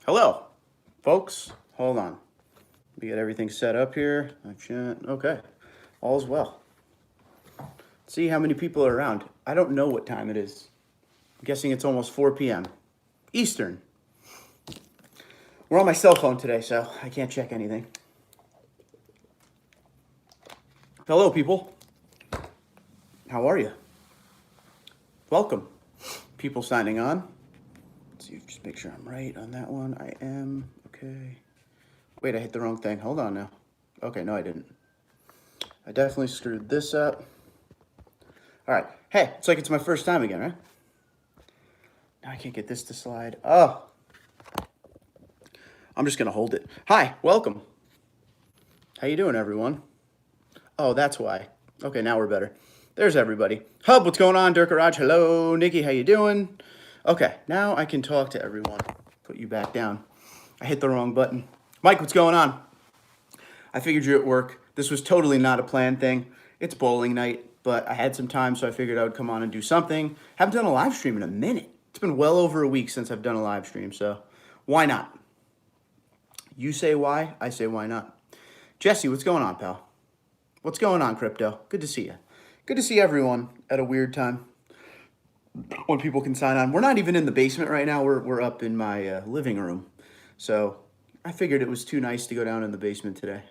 Hello, folks. Hold on. We get everything set up here. Okay, all's well. Let's see how many people are around. I don't know what time it is. I'm guessing it's almost 4 p.m. Eastern. We're on my cell phone today, so I can't check anything. Hello, people. How are you? Welcome. People signing on. Let's see, just make sure I'm right on that one. I am. Okay. Wait, I hit the wrong thing. Hold on now. Okay, no, I didn't. I definitely screwed this up. All right. Hey, it's like it's my first time again, right? Now I can't get this to slide. Oh. I'm just going to hold it. Hi, welcome. How you doing, everyone? Oh, that's why. Okay, now we're better. There's everybody. Hub, what's going on? Dirk Garage, hello. Nikki, how you doing? Okay, now I can talk to everyone. Put you back down. I hit the wrong button. Mike, what's going on? I figured you're at work. This was totally not a planned thing. It's bowling night, but I had some time, so I figured I would come on and do something. Haven't done a live stream in a minute. It's been well over a week since I've done a live stream, so why not? You say why, I say why not. Jesse, what's going on, pal? What's going on, Crypto? Good to see you. Good to see everyone at a weird time when people can sign on. We're not even in the basement right now. We're up in my living room. So I figured it was too nice to go down in the basement today.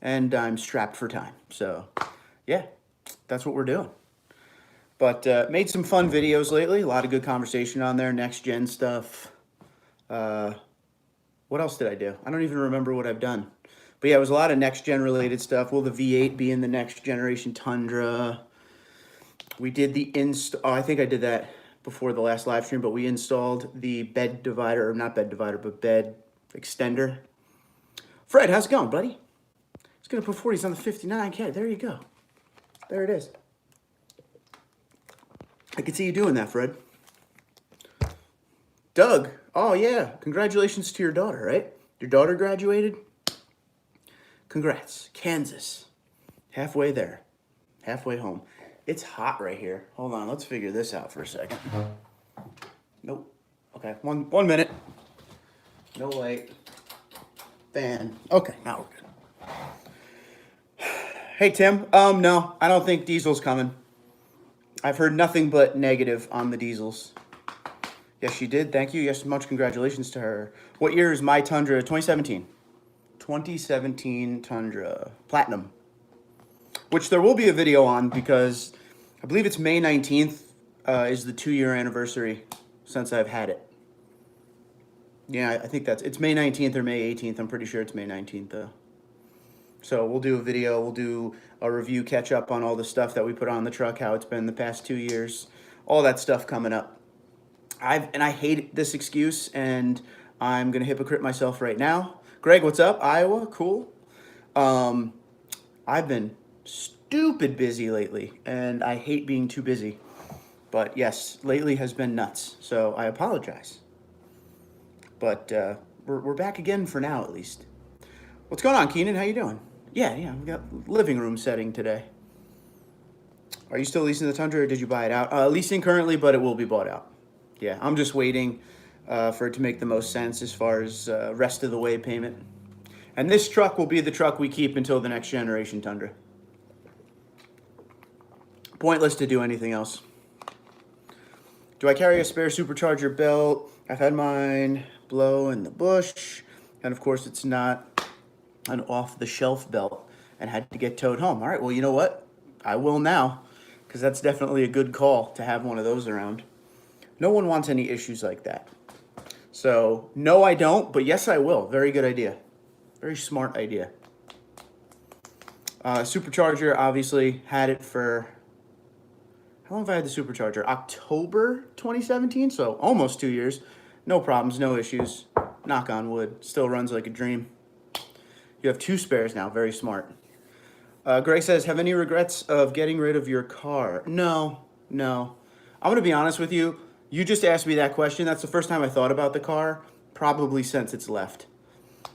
And I'm strapped for time. So yeah, that's what we're doing. But made some fun videos lately. A lot of good conversation on there. Next gen stuff. What else did I do? I don't even remember what I've done. But yeah, it was a lot of next gen related stuff. Will the V8 be in the next generation Tundra? We did the I think I did that before the last live stream, but we installed the bed divider, or not bed divider, but bed extender. Fred, how's it going, buddy? It's gonna put 40s on the 59K. There you go. There it is. I can see you doing that, Fred. Doug, oh yeah, congratulations to your daughter, right? Your daughter graduated? Congrats. Kansas. Halfway there. Halfway home. It's hot right here. Hold on, let's figure this out for a second. Nope. Okay, one minute. No light. Fan. Okay, now we're good. Hey, Tim. No, I don't think diesel's coming. I've heard nothing but negative on the diesels. Yes, she did. Thank you. Yes, much congratulations to her. What year is my Tundra? 2017. 2017 Tundra Platinum, which there will be a video on because I believe it's May 19th is the 2-year anniversary since I've had it. Yeah, I think it's May 19th or May 18th. I'm pretty sure it's May 19th though. So we'll do a video. We'll do a review, catch up on all the stuff that we put on the truck, how it's been the past 2 years, all that stuff coming up. I hate this excuse, and I'm gonna hypocrite myself right now. Greg, what's up? Iowa, cool. I've been stupid busy lately, and I hate being too busy. But yes, lately has been nuts, so I apologize. But we're back again for now, at least. What's going on, Keenan? How you doing? Yeah, we got living room setting today. Are you still leasing the Tundra, or did you buy it out? Leasing currently, but it will be bought out. Yeah, I'm just waiting for it to make the most sense as far as rest of the way payment. And this truck will be the truck we keep until the next generation Tundra. Pointless to do anything else. Do I carry a spare Supercharger belt? I've had mine blow in the bush. And of course, it's not an off-the-shelf belt and had to get towed home. All right, well, you know what? I will now, because that's definitely a good call to have one of those around. No one wants any issues like that. So, no, I don't, but yes, I will. Very good idea. Very smart idea. Supercharger, obviously, had it for... How long have I had the Supercharger? October 2017, so almost 2 years. No problems, no issues. Knock on wood. Still runs like a dream. You have 2 spares now. Very smart. Greg says, have any regrets of getting rid of your car? No. I'm going to be honest with you. You just asked me that question. That's the first time I thought about the car, probably since it's left.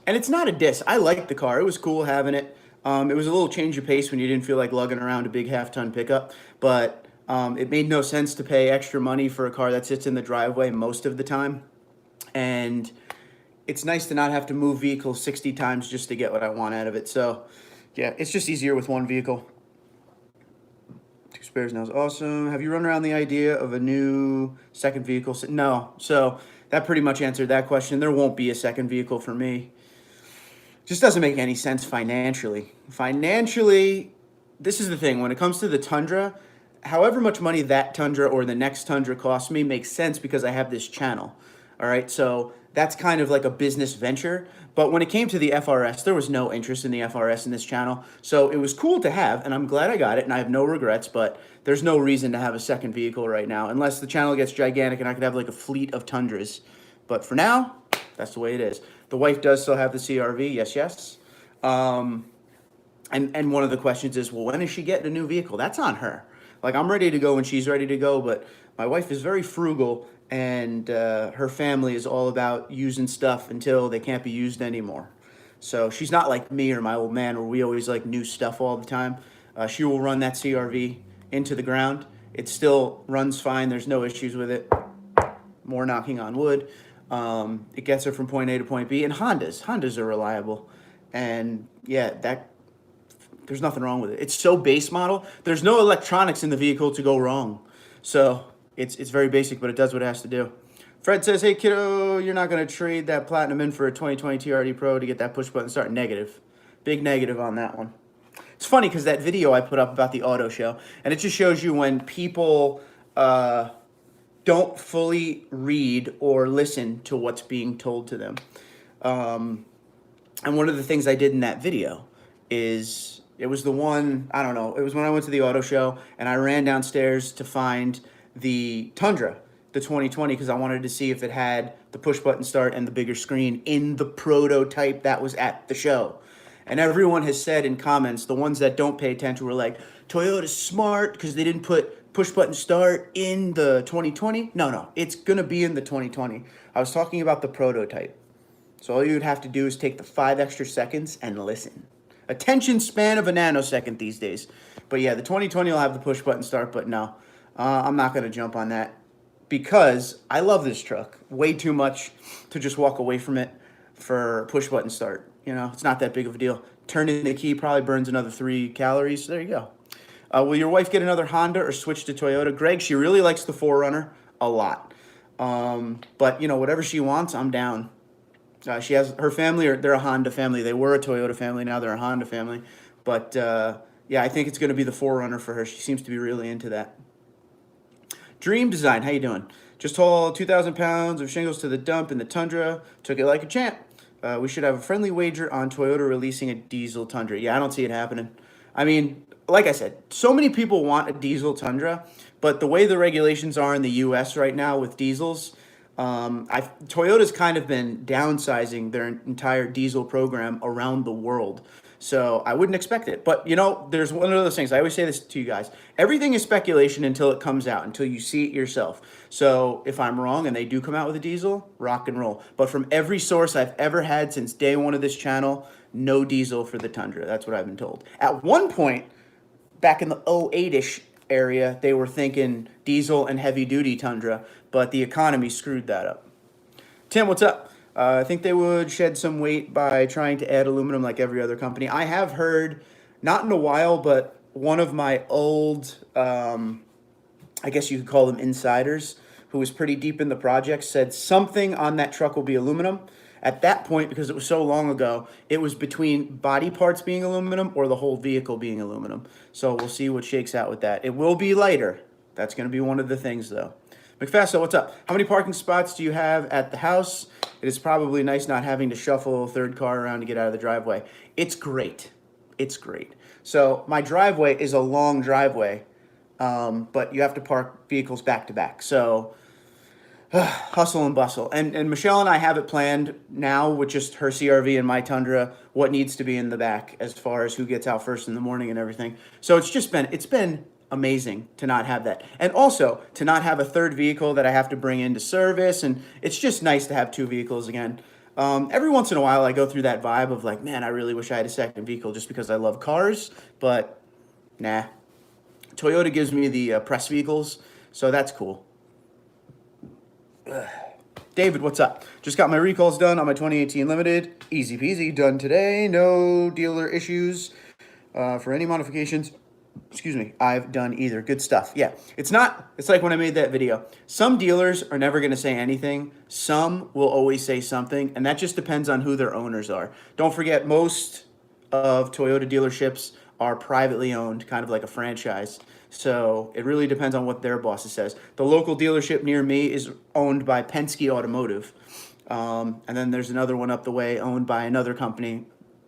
And it's not a diss. I liked the car. It was cool having it. It was a little change of pace when you didn't feel like lugging around a big half-ton pickup. But it made no sense to pay extra money for a car that sits in the driveway most of the time. And it's nice to not have to move vehicles 60 times just to get what I want out of it. So, yeah, it's just easier with one vehicle. Two spares now is awesome. Have you run around the idea of a new second vehicle? No. So that pretty much answered that question. There won't be a second vehicle for me. Just doesn't make any sense financially. Financially, this is the thing. When it comes to the Tundra, however much money that Tundra or the next Tundra costs me makes sense because I have this channel. All right, so that's kind of like a business venture. But when it came to the FRS, there was no interest in the FRS in this channel. So it was cool to have, and I'm glad I got it, and I have no regrets, but there's no reason to have a second vehicle right now, unless the channel gets gigantic and I could have like a fleet of Tundras. But for now, that's the way it is. The wife does still have the CRV, yes, yes. And one of the questions is, well, when is she getting a new vehicle? That's on her. Like, I'm ready to go when she's ready to go, but my wife is very frugal, and her family is all about using stuff until they can't be used anymore. So she's not like me or my old man where we always like new stuff all the time. She will run that CRV into the ground. It still runs fine. There's no issues with it. More knocking on wood. It gets her from point A to point B. And Hondas are reliable. And yeah, there's nothing wrong with it. It's so base model. There's no electronics in the vehicle to go wrong. So it's very basic, but it does what it has to do. Fred says, hey, kiddo, you're not going to trade that Platinum in for a 2020 TRD Pro to get that push button start? Negative. Big negative on that one. It's funny because that video I put up about the auto show, and it just shows you when people don't fully read or listen to what's being told to them. And one of the things I did in that video is, it was the one, I don't know, it was when I went to the auto show and I ran downstairs to find the Tundra, the 2020, because I wanted to see if it had the push button start and the bigger screen in the prototype that was at the show. And everyone has said in comments, the ones that don't pay attention were like, Toyota's smart because they didn't put push button start in the 2020. No, it's going to be in the 2020. I was talking about the prototype. So all you'd have to do is take the 5 extra seconds and listen. Attention span of a nanosecond these days. But yeah, the 2020 will have the push button start, but no, I'm not going to jump on that because I love this truck way too much to just walk away from it for push button start. You know, it's not that big of a deal. Turning the key probably burns another 3 calories. There you go. Will your wife get another Honda or switch to Toyota? Greg, she really likes the 4Runner a lot. But, you know, whatever she wants, I'm down. She has her family, or they're a Honda family. They were a Toyota family. Now they're a Honda family. But, yeah, I think it's going to be the 4Runner for her. She seems to be really into that. Dream Design, how you doing? Just hauled 2,000 pounds of shingles to the dump in the Tundra. Took it like a champ. We should have a friendly wager on Toyota releasing a diesel Tundra. Yeah, I don't see it happening. I mean, like I said, so many people want a diesel Tundra, but the way the regulations are in the U.S. right now with diesels, Toyota's kind of been downsizing their entire diesel program around the world. So I wouldn't expect it. But, you know, there's one of those things. I always say this to you guys. Everything is speculation until it comes out, until you see it yourself. So if I'm wrong and they do come out with a diesel, rock and roll. But from every source I've ever had since day one of this channel, no diesel for the Tundra. That's what I've been told. At one point, back in the 08-ish area, they were thinking diesel and heavy-duty Tundra, but the economy screwed that up. Tim, what's up? I think they would shed some weight by trying to add aluminum like every other company. I have heard, not in a while, but one of my old, I guess you could call them insiders, who was pretty deep in the project, said something on that truck will be aluminum. At that point, because it was so long ago, it was between body parts being aluminum or the whole vehicle being aluminum. So we'll see what shakes out with that. It will be lighter. That's going to be one of the things, though. McFasto, what's up? How many parking spots do you have at the house? It is probably nice not having to shuffle a third car around to get out of the driveway. It's great. It's great. So my driveway is a long driveway, but you have to park vehicles back to back. So hustle and bustle. And Michelle and I have it planned now with just her CRV and my Tundra, what needs to be in the back as far as who gets out first in the morning and everything. So it's been amazing to not have that. And also to not have a third vehicle that I have to bring into service. And it's just nice to have 2 vehicles again. Every once in a while I go through that vibe of like, man, I really wish I had a second vehicle just because I love cars, but nah. Toyota gives me the press vehicles, so that's cool. David, what's up? Just got my recalls done on my 2018 Limited. Easy peasy, done today. No dealer issues for any modifications. Excuse me, I've done either. Good stuff. Yeah, it's like when I made that video. Some dealers are never going to say anything. Some will always say something, and that just depends on who their owners are. Don't forget, most of Toyota dealerships are privately owned, kind of like a franchise. So it really depends on what their boss says. The local dealership near me is owned by Penske Automotive. And then there's another one up the way owned by another company,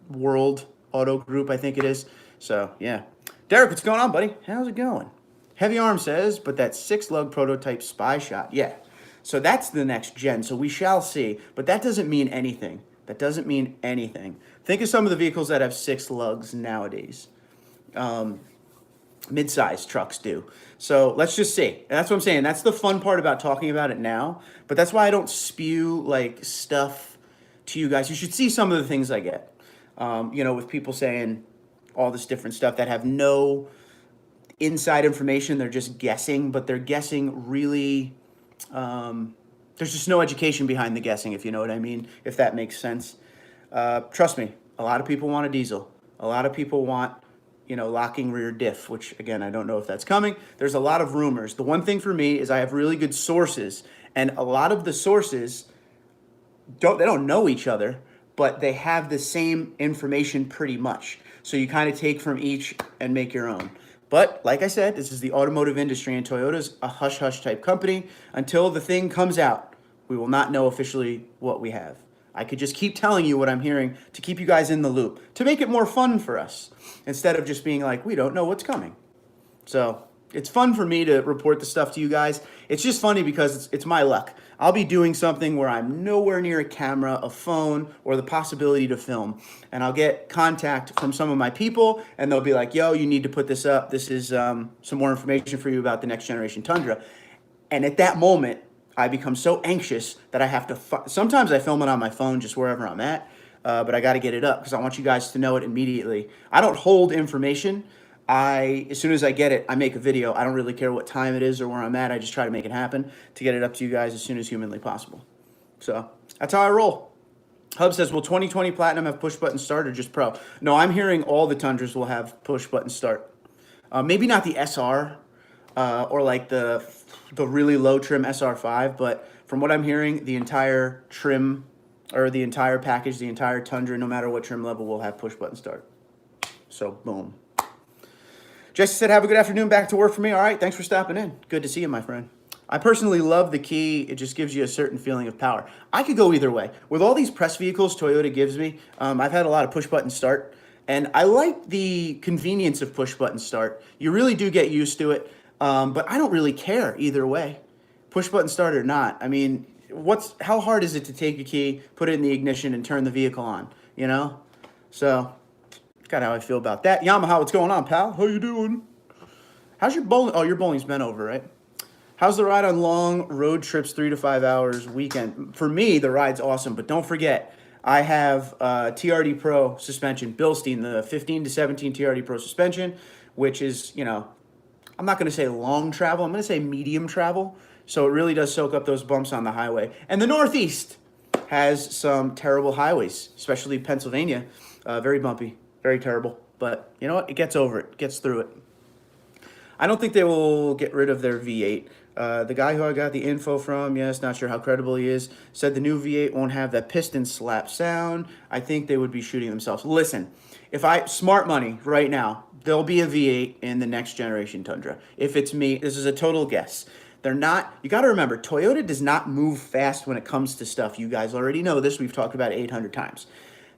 World Auto Group, I think it is. So, yeah. Derek, what's going on, buddy? How's it going? Heavy Arm says, but that 6-lug prototype spy shot. Yeah. So that's the next gen. So we shall see. But that doesn't mean anything. That doesn't mean anything. Think of some of the vehicles that have 6 lugs nowadays. Mid-sized trucks do. So let's just see. And that's what I'm saying. That's the fun part about talking about it now. But that's why I don't spew like stuff to you guys. You should see some of the things I get. With people saying all this different stuff that have no inside information. They're just guessing, but they're guessing really. There's just no education behind the guessing, if you know what I mean, if that makes sense. Trust me, a lot of people want a diesel. A lot of people want locking rear diff, which again, I don't know if that's coming. There's a lot of rumors. The one thing for me is I have really good sources, and a lot of the sources don't know each other, but they have the same information pretty much. So you kind of take from each and make your own. But like I said, this is the automotive industry, and Toyota's a hush-hush type company. Until the thing comes out, we will not know officially what we have. I could just keep telling you what I'm hearing to keep you guys in the loop, to make it more fun for us, instead of just being like, we don't know what's coming. So it's fun for me to report the stuff to you guys. It's just funny because it's my luck. I'll be doing something where I'm nowhere near a camera, a phone, or the possibility to film. And I'll get contact from some of my people, and they'll be like, yo, you need to put this up. This is some more information for you about the next generation Tundra. And at that moment, I become so anxious that I have to, sometimes I film it on my phone just wherever I'm at, but I got to get it up because I want you guys to know it immediately. I don't hold information. As soon as I get it, I make a video. I don't really care what time it is or where I'm at. I just try to make it happen to get it up to you guys as soon as humanly possible. So that's how I roll. Hub says, will 2020 Platinum have push button start or just Pro? No, I'm hearing all the Tundras will have push button start. Maybe not the SR or like the really low trim SR5, but from what I'm hearing, the entire trim or the entire package, the entire Tundra, no matter what trim level, will have push button start. So boom. Jesse said, have a good afternoon, back to work for me. All right, thanks for stopping in. Good to see you, my friend. I personally love the key. It just gives you a certain feeling of power. I could go either way. With all these press vehicles Toyota gives me, I've had a lot of push button start, and I like the convenience of push button start. You really do get used to it, but I don't really care either way, push button start or not. I mean, how hard is it to take a key, put it in the ignition, and turn the vehicle on, So kind of how I feel about that. Yamaha, what's going on, pal? How you doing? How's your bowling? Oh, your bowling's been over, right? How's the ride on long road trips, 3 to 5 hours weekend? For me, the ride's awesome, but don't forget, I have TRD Pro suspension, Bilstein, the 15 to 17 TRD Pro suspension, which is, I'm not going to say long travel. I'm going to say medium travel. So it really does soak up those bumps on the highway. And the Northeast has some terrible highways, especially Pennsylvania. Very bumpy, very terrible. But you know what? It gets over it. It gets through it. I don't think they will get rid of their V8. The guy who I got the info from, yes, not sure how credible he is, said the new V8 won't have that piston slap sound. I think they would be shooting themselves. Listen, smart money right now, there'll be a V8 in the next generation Tundra. If it's me, this is a total guess. They're not, you got to remember, Toyota does not move fast when it comes to stuff. You guys already know this. We've talked about it 800 times.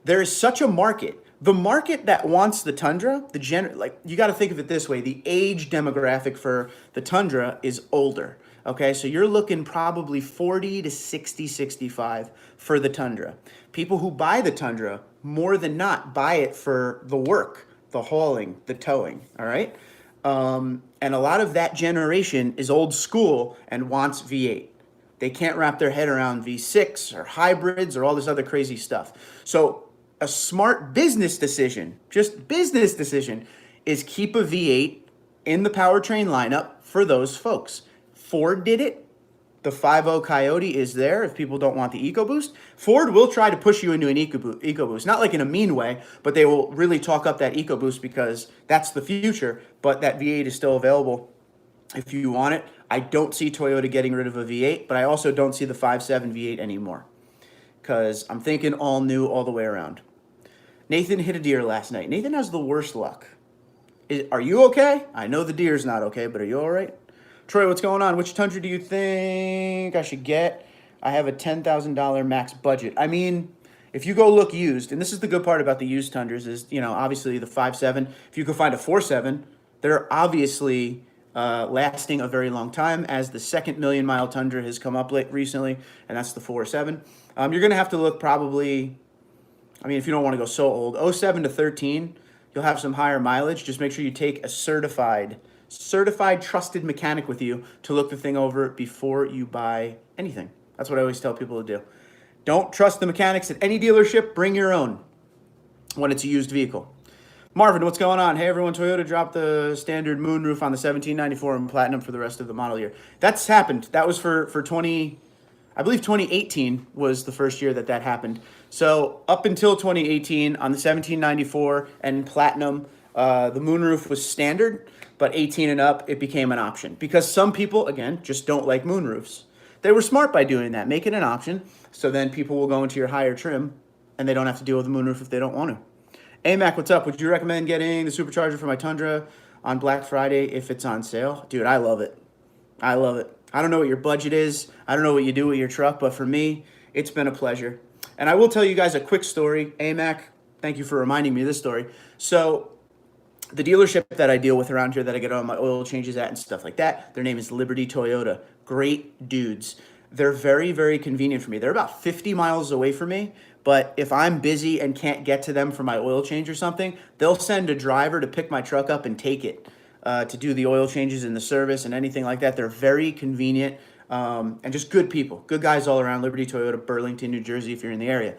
There is such a market. The market that wants the Tundra, you got to think of it this way. The age demographic for the Tundra is older. Okay, so you're looking probably 40 to 60, 65 for the Tundra. People who buy the Tundra, more than not, buy it for the work, the hauling, the towing, all right? And a lot of that generation is old school and wants V8. They can't wrap their head around V6 or hybrids or all this other crazy stuff. So a smart business decision, just business decision, is keep a V8 in the powertrain lineup for those folks. Ford did it. The 5.0 Coyote is there if people don't want the EcoBoost. Ford will try to push you into an EcoBoost, not like in a mean way, but they will really talk up that EcoBoost because that's the future, but that V8 is still available if you want it. I don't see Toyota getting rid of a V8, but I also don't see the 5.7 V8 anymore because I'm thinking all new all the way around. Nathan hit a deer last night. Nathan has the worst luck. Are you okay? I know the deer's not okay, but are you all right? Troy, what's going on? Which Tundra do you think I should get? I have a $10,000 max budget. I mean, if you go look used, and this is the good part about the used Tundras is, you know, obviously the 5.7, if you could find a 4.7, they're obviously lasting a very long time as the second million-mile Tundra has come up recently, and that's the 4.7. You're going to have to look probably, I mean, if you don't want to go so old, 07 to 13, you'll have some higher mileage. Just make sure you take a certified trusted mechanic with you to look the thing over before you buy anything. That's what I always tell people to do. Don't trust the mechanics at any dealership. Bring your own when it's a used vehicle. Marvin, what's going on? Hey, everyone. Toyota dropped the standard moonroof on the 1794 and Platinum for the rest of the model year. That's happened. That was for 20, I believe 2018 was the first year that happened. So up until 2018 on the 1794 and Platinum, the moonroof was standard. But 18 and up, it became an option. Because some people, again, just don't like moonroofs. They were smart by doing that. Make it an option, so then people will go into your higher trim, and they don't have to deal with the moonroof if they don't want to. AMAC, what's up? Would you recommend getting the Supercharger for my Tundra on Black Friday if it's on sale? Dude, I love it. I love it. I don't know what your budget is. I don't know what you do with your truck, but for me, it's been a pleasure. And I will tell you guys a quick story. AMAC, thank you for reminding me of this story. So the dealership that I deal with around here that I get all my oil changes at and stuff like that, their name is Liberty Toyota. Great dudes. They're very, very convenient for me. They're about 50 miles away from me, but if I'm busy and can't get to them for my oil change or something, they'll send a driver to pick my truck up and take it to do the oil changes and the service and anything like that. They're very convenient and just good people. Good guys all around. Liberty Toyota, Burlington, New Jersey, if you're in the area.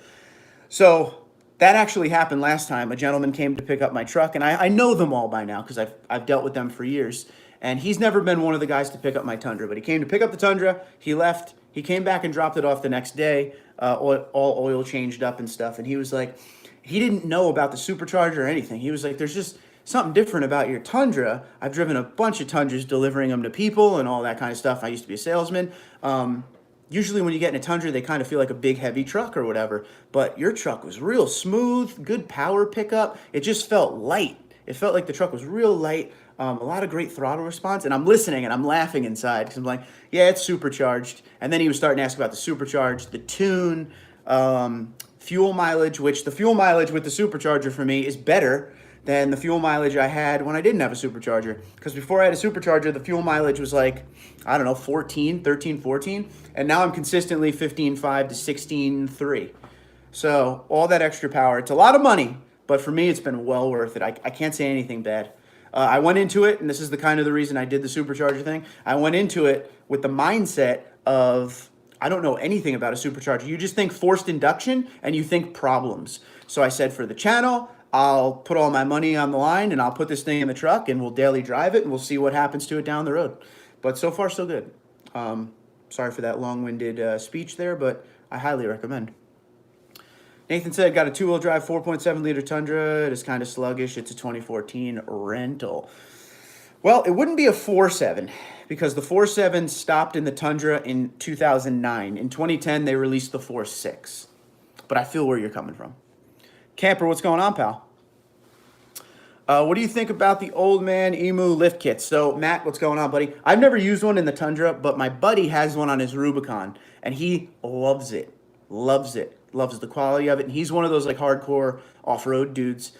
So that actually happened last time. A gentleman came to pick up my truck, and I know them all by now because I've dealt with them for years. And he's never been one of the guys to pick up my Tundra, but he came to pick up the Tundra. He left. He came back and dropped it off the next day, all oil changed up and stuff. And he was like, he didn't know about the Supercharger or anything. He was like, there's just something different about your Tundra. I've driven a bunch of Tundras delivering them to people and all that kind of stuff. I used to be a salesman. Usually when you get in a Tundra, they kind of feel like a big, heavy truck or whatever. But your truck was real smooth, good power pickup. It just felt light. It felt like the truck was real light. A lot of great throttle response. And I'm listening and I'm laughing inside because I'm like, yeah, it's supercharged. And then he was starting to ask about the supercharged, the tune, fuel mileage, which the fuel mileage with the Supercharger for me is better than the fuel mileage I had when I didn't have a Supercharger. Because before I had a Supercharger, the fuel mileage was like, I don't know, 13, 14. And now I'm consistently 15.5 to 16.3. So all that extra power, it's a lot of money, but for me, it's been well worth it. I can't say anything bad. I went into it, and this is the kind of the reason I did the Supercharger thing. I went into it with the mindset of, I don't know anything about a Supercharger. You just think forced induction, and you think problems. So I said, for the channel, I'll put all my money on the line, and I'll put this thing in the truck, and we'll daily drive it, and we'll see what happens to it down the road. But so far, so good. Sorry for that long-winded speech there, but I highly recommend. Nathan said, got a two-wheel drive 4.7-liter Tundra. It is kind of sluggish. It's a 2014 rental. Well, it wouldn't be a 4.7 because the 4.7 stopped in the Tundra in 2009. In 2010, they released the 4.6. But I feel where you're coming from. Camper, what's going on, pal? What do you think about the old man Emu lift kits? So, Matt, what's going on, buddy? I've never used one in the Tundra, but my buddy has one on his Rubicon, and he loves it. Loves it. Loves the quality of it. And he's one of those like hardcore off-road dudes.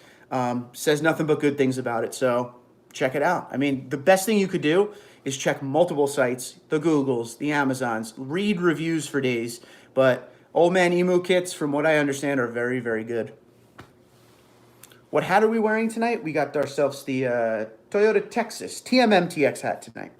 Says nothing but good things about it. So check it out. I mean, the best thing you could do is check multiple sites, the Googles, the Amazons, read reviews for days. But old man Emu kits, from what I understand, are very, very good. What hat are we wearing tonight? We got ourselves the Toyota Texas TMM TX hat tonight.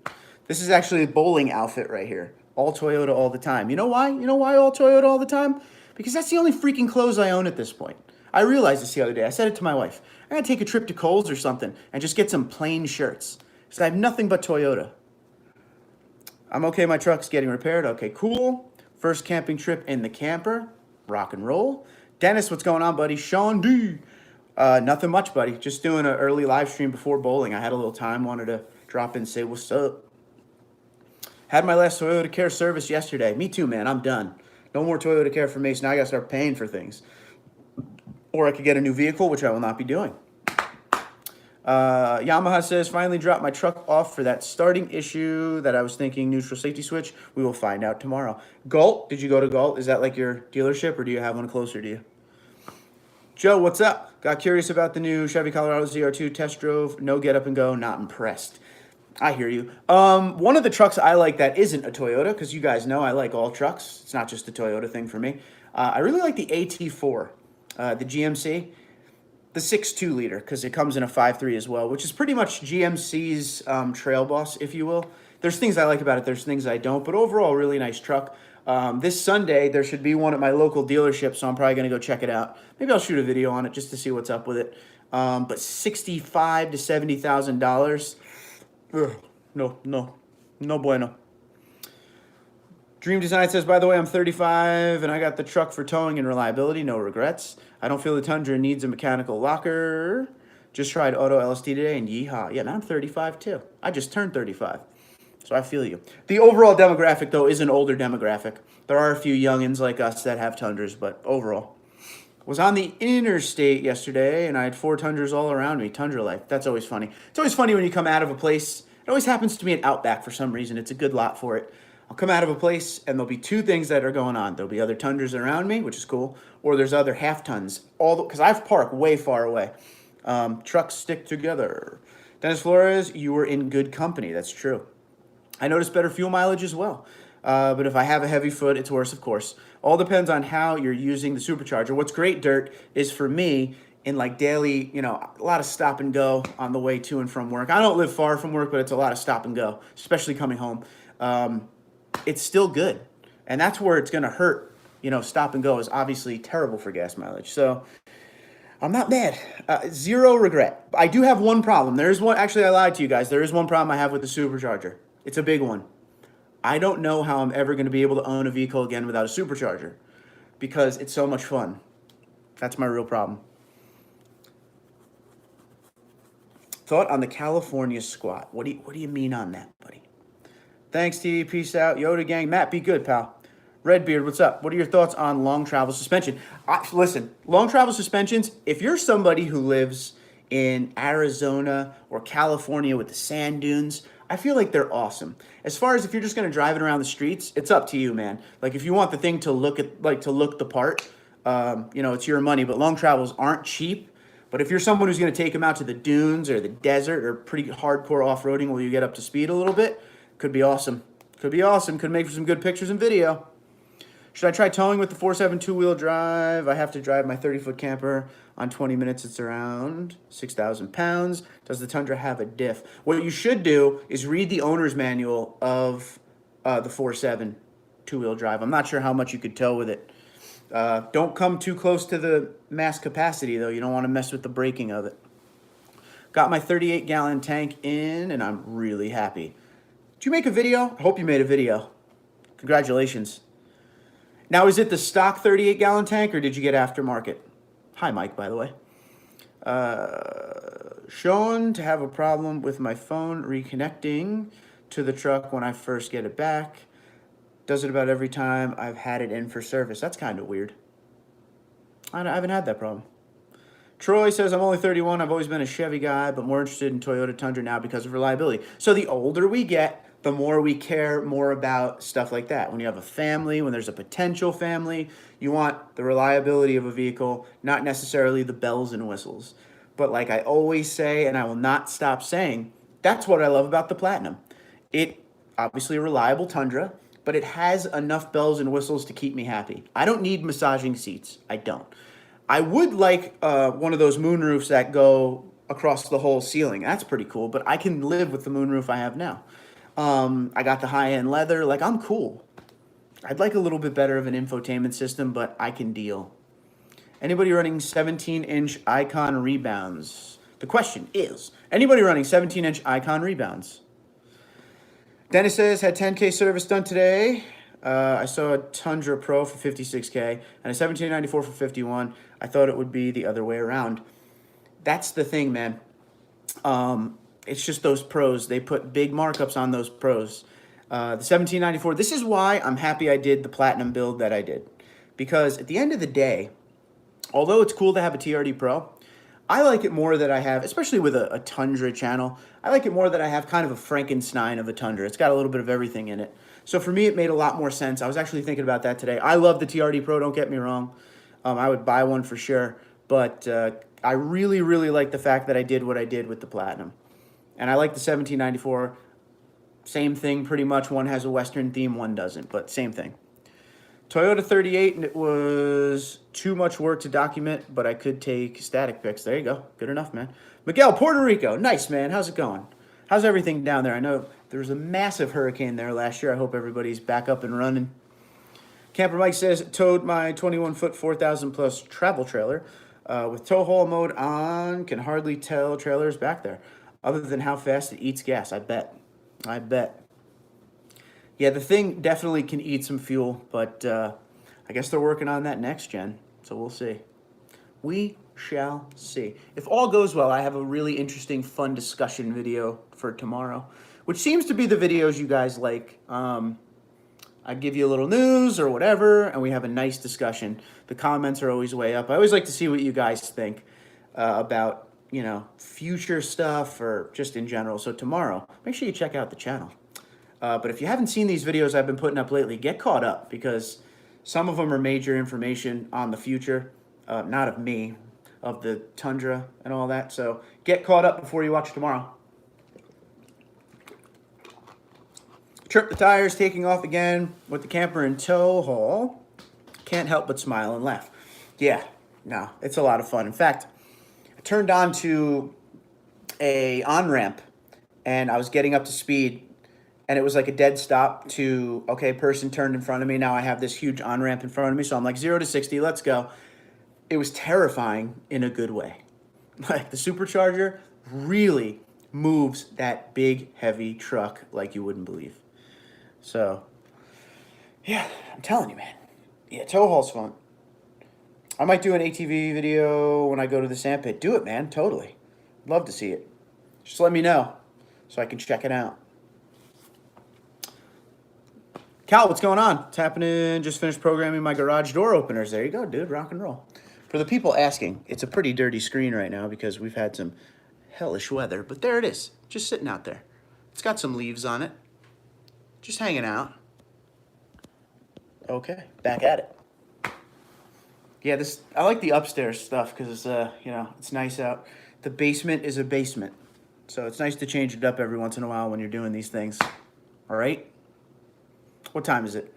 This is actually a bowling outfit right here. All Toyota all the time. You know why? You know why all Toyota all the time? Because that's the only freaking clothes I own at this point. I realized this the other day. I said it to my wife. I gotta take a trip to Kohl's or something and just get some plain shirts. Because I have nothing but Toyota. I'm okay. My truck's getting repaired. Okay, cool. First camping trip in the camper. Rock and roll. Dennis, what's going on, buddy? Sean D. Nothing much, buddy. Just doing an early live stream before bowling. I had a little time. Wanted to drop in and say what's up. Had my last Toyota Care service yesterday. Me too, man. I'm done. No more Toyota Care for me. So now I got to start paying for things. Or I could get a new vehicle, which I will not be doing. Yamaha says, finally dropped my truck off for that starting issue that I was thinking neutral safety switch. We will find out tomorrow. Galt, did you go to Galt? Is that like your dealership or do you have one closer to you? Joe, what's up? Got curious about the new Chevy Colorado ZR2 test drove. No get up and go, not impressed. I hear you. One of the trucks I like that isn't a Toyota, because you guys know I like all trucks. It's not just a Toyota thing for me. I really like the AT4, the GMC. The 6.2 liter, because it comes in a 5.3 as well, which is pretty much GMC's trail boss, if you will. There's things I like about it. There's things I don't. But overall, really nice truck. This Sunday, there should be one at my local dealership, so I'm probably going to go check it out. Maybe I'll shoot a video on it just to see what's up with it. But $65,000 to $70,000, no bueno. Dream Design says, by the way, I'm 35 and I got the truck for towing and reliability. No regrets. I don't feel the Tundra needs a mechanical locker. Just tried auto LST today and yeehaw. Yeah, man, I'm 35 too. I just turned 35. So I feel you. The overall demographic, though, is an older demographic. There are a few youngins like us that have Tundras, but overall. Was on the interstate yesterday and I had 4 Tundras all around me. Tundra life. That's always funny. It's always funny when you come out of a place. It always happens to me at Outback for some reason. It's a good lot for it. I'll come out of a place and there'll be 2 things that are going on. There'll be other Tundras around me, which is cool, or there's other half tons. Because I've parked way far away. Trucks stick together. Dennis Flores, you were in good company. That's true. I noticed better fuel mileage as well. But if I have a heavy foot, it's worse, of course. All depends on how you're using the Supercharger. What's great, Dirt, is for me, in like daily, a lot of stop and go on the way to and from work. I don't live far from work, but it's a lot of stop and go, especially coming home. It's still good. And that's where it's going to hurt. Stop and go is obviously terrible for gas mileage. So I'm not mad. Zero regret. I do have one problem. There's one. Actually, I lied to you guys. There is one problem I have with the Supercharger. It's a big one. I don't know how I'm ever going to be able to own a vehicle again without a Supercharger because it's so much fun. That's my real problem. Thought on the California squat. What do you mean on that, buddy? Thanks, T. Peace out. Yoda gang. Matt, be good, pal. Redbeard, what's up? What are your thoughts on long travel suspension? Listen, long travel suspensions, if you're somebody who lives in Arizona or California with the sand dunes, I feel like they're awesome. As far as if you're just going to drive it around the streets, it's up to you, man. Like if you want the thing to look the part, it's your money. But long travels aren't cheap. But if you're someone who's going to take them out to the dunes or the desert or pretty hardcore off-roading where you get up to speed a little bit, could be awesome. Could be awesome. Could make for some good pictures and video. Should I try towing with the 4.7 two-wheel drive? I have to drive my 30-foot camper. On 20 minutes, it's around 6,000 pounds. Does the Tundra have a diff? What you should do is read the owner's manual of the 4.7 two-wheel drive. I'm not sure how much you could tow with it. Don't come too close to the mass capacity, though. You don't want to mess with the braking of it. Got my 38-gallon tank in, and I'm really happy. Did you make a video? I hope you made a video. Congratulations. Now, is it the stock 38-gallon tank, or did you get aftermarket? Hi, Mike, by the way. Shown to have a problem with my phone reconnecting to the truck when I first get it back. Does it about every time I've had it in for service. That's kind of weird. I haven't had that problem. Troy says, I'm only 31. I've always been a Chevy guy, but more interested in Toyota Tundra now because of reliability. So the older we get, the more we care more about stuff like that. When you have a family, when there's a potential family, you want the reliability of a vehicle, not necessarily the bells and whistles. But like I always say, and I will not stop saying, that's what I love about the Platinum. It obviously a reliable Tundra, but it has enough bells and whistles to keep me happy. I don't need massaging seats. I don't. I would like one of those moonroofs that go across the whole ceiling. That's pretty cool, but I can live with the moonroof I have now. I got the high-end leather. Like, I'm cool. I'd like a little bit better of an infotainment system, but I can deal. Anybody running 17-inch Icon rebounds? The question is, anybody running 17-inch Icon rebounds? Dennis says, had 10K service done today. I saw a Tundra Pro for 56K and a 1794 for 51. I thought it would be the other way around. That's the thing, man. It's just those pros. They put big markups on those pros. The 1794, this is why I'm happy I did the platinum build that I did. Because at the end of the day, although it's cool to have a TRD Pro, I like it more that I have, especially with a Tundra channel, I like it more that I have kind of a Frankenstein of a Tundra. It's got a little bit of everything in it. So for me, it made a lot more sense. I was actually thinking about that today. I love the TRD Pro, don't get me wrong. I would buy one for sure. But I really, really like the fact that I did what I did with the Platinum. And I like the 1794. Same thing pretty much. One has a Western theme, one doesn't, but same thing. Toyota 38, and it was too much work to document, but I could take static pics. There you go. Good enough, man. Miguel, Puerto Rico. Nice, man. How's it going? How's everything down there? I know there was a massive hurricane there last year. I hope everybody's back up and running. Camper Mike says, towed my 21-foot, 4,000-plus travel trailer with tow haul mode on. Can hardly tell trailers back there, other than how fast it eats gas. I bet. I bet. Yeah, the thing definitely can eat some fuel, but I guess they're working on that next gen, so we'll see. We shall see. If all goes well, I have a really interesting, fun discussion video for tomorrow, which seems to be the videos you guys like. I give you a little news or whatever, and we have a nice discussion. The comments are always way up. I always like to see what you guys think about, you know, future stuff or just in general. So tomorrow, make sure you check out the channel. But if you haven't seen these videos I've been putting up lately, get caught up, because some of them are major information on the future, not of me, of the Tundra and all that. So get caught up before you watch tomorrow. Trip the tires, taking off again with the camper in tow haul. Can't help but smile and laugh. Yeah, no, it's a lot of fun. In fact, I turned on to a on-ramp, and I was getting up to speed, and it was like a dead stop to, okay, person turned in front of me. Now I have this huge on-ramp in front of me. So I'm like 0 to 60, let's go. It was terrifying in a good way. Like the Supercharger really moves that big, heavy truck like you wouldn't believe. So, yeah, I'm telling you, man. Yeah, tow haul's fun. I might do an ATV video when I go to the sandpit. Do it, man, totally. Love to see it. Just let me know so I can check it out. Cal, what's going on? It's happening. Just finished programming my garage door openers. There you go, dude. Rock and roll. For the people asking, it's a pretty dirty screen right now because we've had some hellish weather. But there it is, just sitting out there. It's got some leaves on it. Just hanging out. Okay, back at it. Yeah, I like the upstairs stuff because you know, it's nice out. The basement is a basement, so it's nice to change it up every once in a while when you're doing these things. All right. What time is it?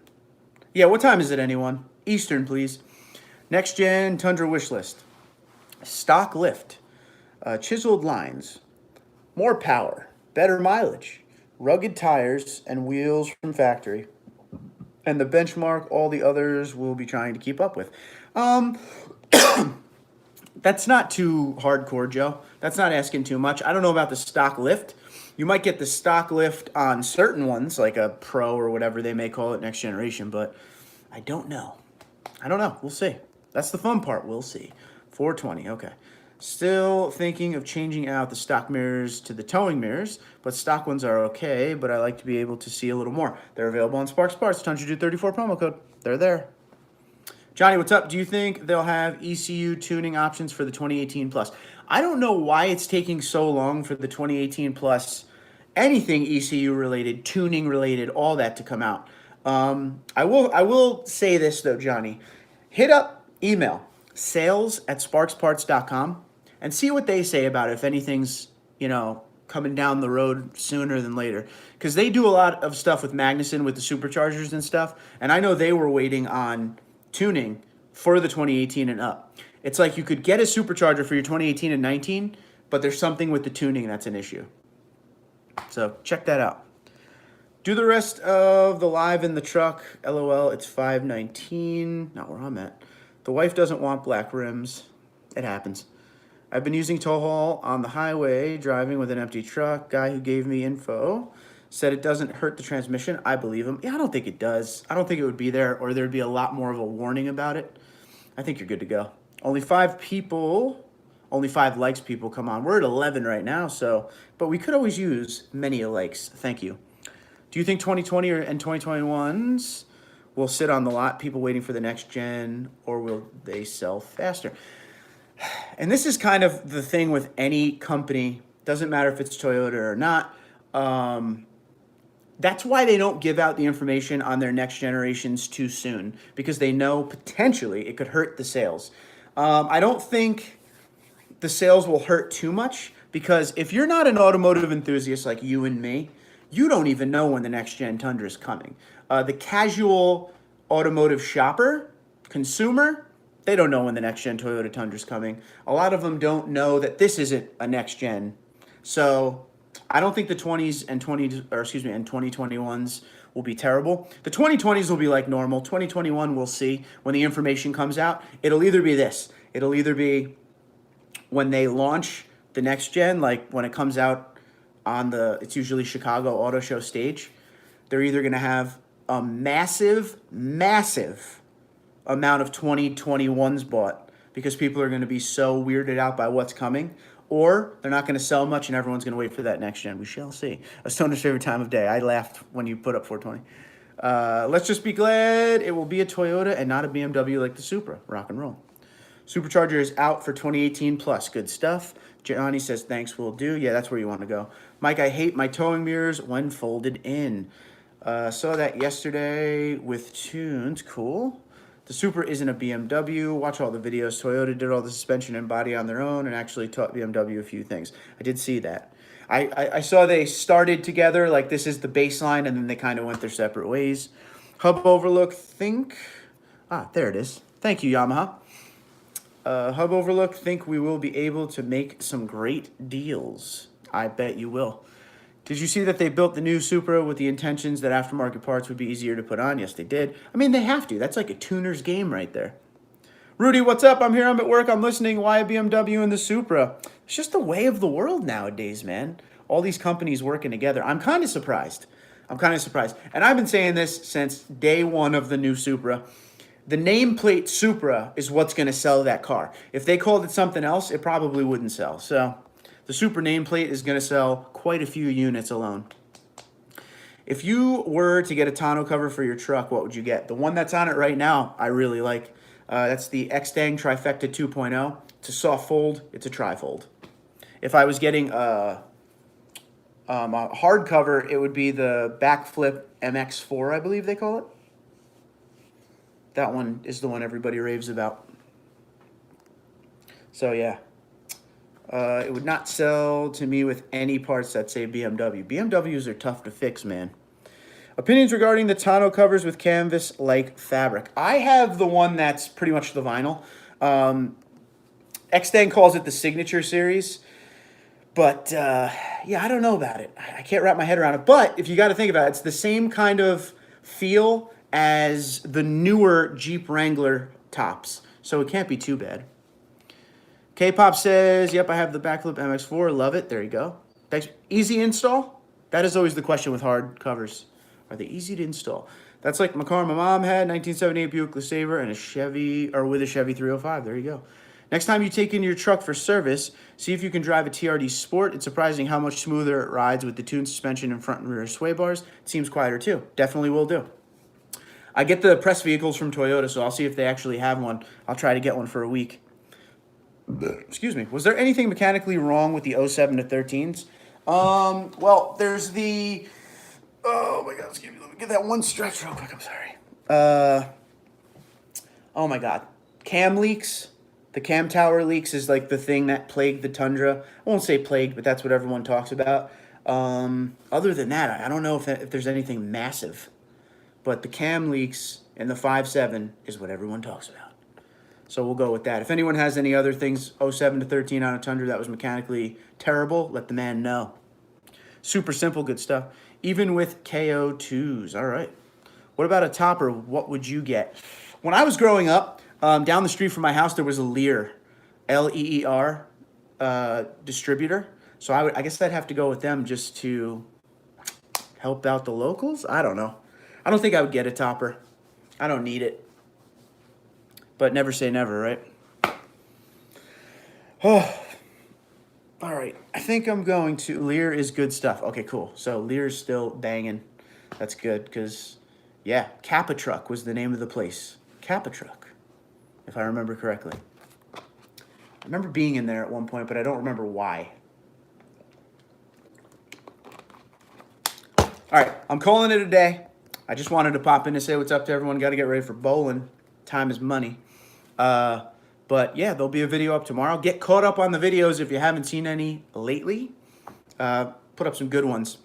Yeah, what time is it, anyone? Eastern, please. Next gen Tundra wish list. Stock lift. Chiseled lines. More power. Better mileage. Rugged tires and wheels from factory. And the benchmark all the others will be trying to keep up with. That's not too hardcore, Joe. That's not asking too much. I don't know about the stock lift. You might get the stock lift on certain ones, like a Pro or whatever they may call it next generation, but I don't know. I don't know. We'll see. That's the fun part. We'll see. 420. Okay. Still thinking of changing out the stock mirrors to the towing mirrors, but stock ones are okay, but I like to be able to see a little more. They're available on Sparks Parts, Tundradude34 promo code. They're there. Johnny, what's up? Do you think they'll have ECU tuning options for the 2018 Plus? I don't know why it's taking so long for the 2018 Plus, anything ECU related, tuning related, all that to come out. I will say this though, Johnny. Hit up email sales@sparksparts.com and see what they say about it, if anything's, you know, coming down the road sooner than later. Because they do a lot of stuff with Magnuson with the Superchargers and stuff, and I know they were waiting on tuning for the 2018 and up. It's like you could get a Supercharger for your 2018 and 19, but there's something with the tuning that's an issue. So check that out. Do the rest of the live in the truck. LOL, it's 5:19. Not where I'm at. The wife doesn't want black rims. It happens. I've been using tow haul on the highway, driving with an empty truck. Guy who gave me info Said it doesn't hurt the transmission. I believe him. Yeah, I don't think it does. I don't think it would be there, or there'd be a lot more of a warning about it. I think you're good to go. Only 5 people, only 5 likes people come on. We're at 11 right now, so, but we could always use many likes. Thank you. Do you think 2020 and 2021s will sit on the lot, people waiting for the next gen, or will they sell faster? And this is kind of the thing with any company. Doesn't matter if it's Toyota or not. That's why they don't give out the information on their next generations too soon, because they know potentially it could hurt the sales. I don't think the sales will hurt too much, because if you're not an automotive enthusiast like you and me, you don't even know when the next gen Tundra is coming. The casual automotive shopper, consumer, they don't know when the next gen Toyota Tundra is coming. A lot of them don't know that this isn't a next gen. So I don't think the 20s and 2021s will be terrible. The 2020s will be like normal. 2021 we'll see when the information comes out. It'll either be this. It'll either be when they launch the next gen, like when it comes out on it's usually Chicago Auto Show stage. They're either going to have a massive amount of 2021s bought because people are going to be so weirded out by what's coming, or they're not going to sell much and everyone's going to wait for that next gen. We shall see. A Stoner's favorite time of day. I laughed when you put up 420. Let's just be glad it will be a Toyota and not a BMW like the Supra. Rock and roll. Supercharger is out for 2018 plus. Good stuff. Johnny says, thanks, will do. Yeah, that's where you want to go. Mike, I hate my towing mirrors when folded in. Saw that yesterday with Tunes. Cool. The Supra isn't a BMW. Watch all the videos. Toyota did all the suspension and body on their own and actually taught BMW a few things. I did see that. I saw they started together, like this is the baseline, and then they kind of went their separate ways. Hub overlook, think... there it is. Thank you, Yamaha. Hub overlook, think we will be able to make some great deals. I bet you will. Did you see that they built the new Supra with the intentions that aftermarket parts would be easier to put on? Yes, they did. I mean, they have to. That's like a tuner's game right there. Rudy, what's up? I'm here. I'm at work. I'm listening. Why a BMW and the Supra? It's just the way of the world nowadays, man. All these companies working together. I'm kind of surprised. And I've been saying this since day one of the new Supra. The nameplate Supra is what's going to sell that car. If they called it something else, it probably wouldn't sell. So the Supra nameplate is going to sell quite a few units alone. If you were to get a tonneau cover for your truck, what would you get? The one that's on it right now, I really like. That's the Xtang Trifecta 2.0. It's a soft fold. It's a trifold. If I was getting a hard cover, it would be the Backflip MX4, I believe they call it. That one is the one everybody raves about. So yeah. It would not sell to me with any parts that say BMW. BMWs are tough to fix, man. Opinions regarding the tonneau covers with canvas-like fabric. I have the one that's pretty much the vinyl. Xtang calls it the Signature Series. But, yeah, I don't know about it. I can't wrap my head around it. But if you got to think about it, it's the same kind of feel as the newer Jeep Wrangler tops. So it can't be too bad. K-Pop says, yep, I have the Backflip MX4. Love it. There you go. Thanks. Easy install? That is always the question with hard covers. Are they easy to install? That's like my car my mom had, 1978 Buick LeSabre and a Chevy, or with a Chevy 305. There you go. Next time you take in your truck for service, see if you can drive a TRD Sport. It's surprising how much smoother it rides with the tuned suspension and front and rear sway bars. It seems quieter too. Definitely will do. I get the press vehicles from Toyota, so I'll see if they actually have one. I'll try to get one for a week. Excuse me. Was there anything mechanically wrong with the 07 to 13s? Well, there's the... Oh, my God. Excuse me. Let me get that one stretch real quick. I'm sorry. Oh, my God. Cam leaks. The cam tower leaks is like the thing that plagued the Tundra. I won't say plagued, but that's what everyone talks about. Other than that, I don't know if there's anything massive. But the cam leaks in the 5.7 is what everyone talks about. So we'll go with that. If anyone has any other things, 07 to 13 on a Tundra that was mechanically terrible, let the man know. Super simple, good stuff. Even with KO2s. All right. What about a topper? What would you get? When I was growing up, down the street from my house, there was a Lear, L-E-E-R, distributor. So I guess I'd have to go with them just to help out the locals? I don't know. I don't think I would get a topper. I don't need it. But never say never, right? Oh. All right. I think I'm going to... Lear is good stuff. Okay, cool. So Lear's still banging. That's good because, yeah, Kappa Truck was the name of the place. Kappa Truck, if I remember correctly. I remember being in there at one point, but I don't remember why. All right, I'm calling it a day. I just wanted to pop in to say what's up to everyone. Got to get ready for bowling. Time is money. But yeah, there'll be a video up tomorrow. Get caught up on the videos if you haven't seen any lately. Put up some good ones.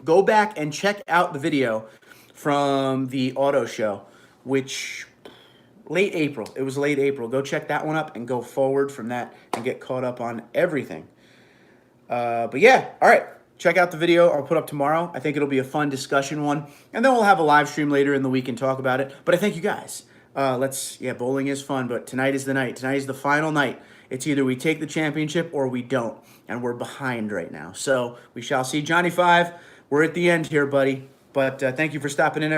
Go back and check out the video from the auto show, which late April. It was late April. Go check that one up and go forward from that and get caught up on everything. But yeah, all right. Check out the video I'll put up tomorrow. I think it'll be a fun discussion one. And then we'll have a live stream later in the week and talk about it. But I thank you guys. Bowling is fun, but tonight is the night. Tonight is the final night. It's either we take the championship or we don't. And we're behind right now. So we shall see. Johnny 5, we're at the end here, buddy. But thank you for stopping in.